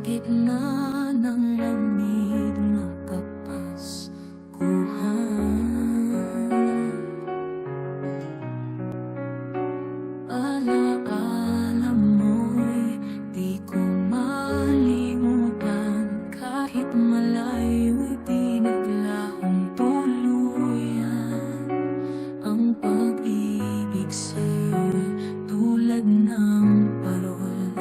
gitna ng lamig na kapaskuhan, alaala mo'y di ko malimutan. Kahit malayo'y di naglahong tuluyan ang pag-ibig sa'yo'y tulad ng parol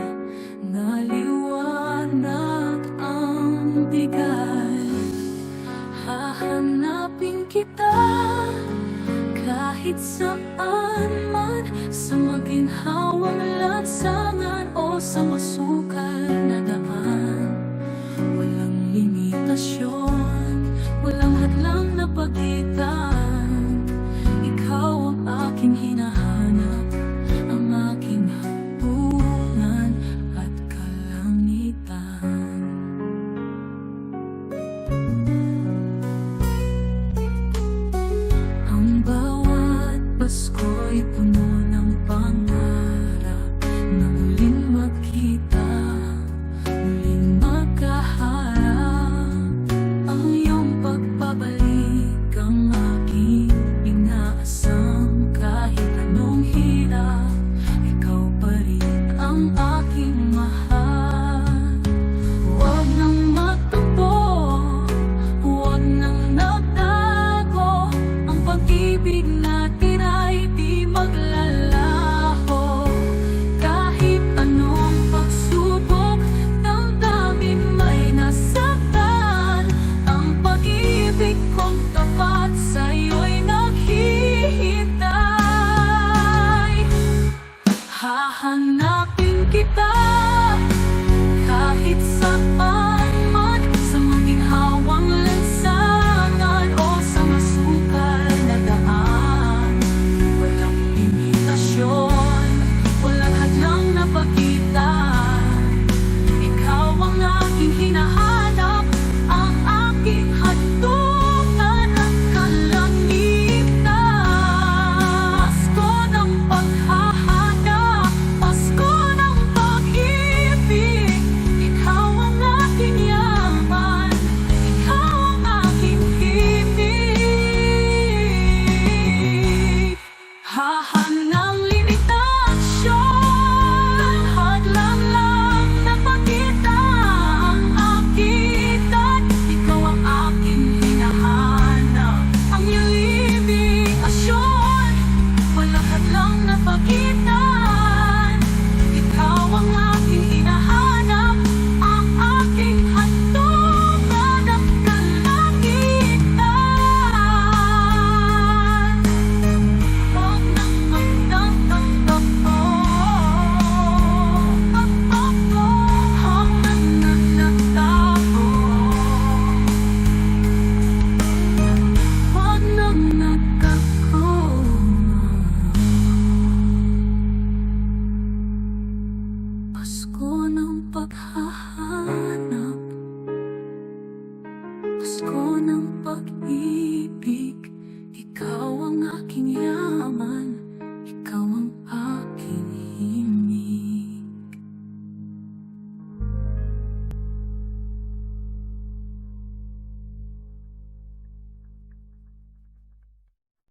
na liwanag ang bigay. Hahanapin kita kahit saan man, sa maginhawang lansangan o sa masukal na daan. Walang limitasyon, walang hadlang na pagitan. Ikaw ang aking hinahanap, ang aking hapunan at kalangitan. Ang bawat Pasko'y puno ng pangarap na muling magkita, muling magkaharap. Ang iyong pagbabalik ang aking inaasam. Kahit anong hirap, ikaw pa rin ang aking mahal. Huwag nang magtampo, huwag nang nagtago. Ang pag-ibig natin ay di maglalaho. Kahit anong pagsubok, damdamin may nasaktan. Ang pag-ibig kong tapat sa'yo'y naghihintay. Hahanapin kita kahit saan man, sa maginhawang lansangan o sa masukal na daan. Walang limitasyon, walang hadlang na pagitan. Ikaw ang aking hinahanap, ang aking hantungan at kalangitan. Pasko ng paghahanap, Pasko ng pag-ibig. Ikaw ang aking yaman, ikaw ang aking himig. Hahanang limitasyon, hadlang lang na pagitan ang agitan. Ikaw ang aking hinahanap, ang iyong limitasyon. Walang hadlang na pagitan. Ikaw ang aking hinahanap, ang aking hantungan at kalangitan. Huwag nang magtatampo, huwag nang nagtago. Huwag nang nagtago. Pasko ng paghahanap, Pasko ng pag-ibig. Ikaw ang aking yaman,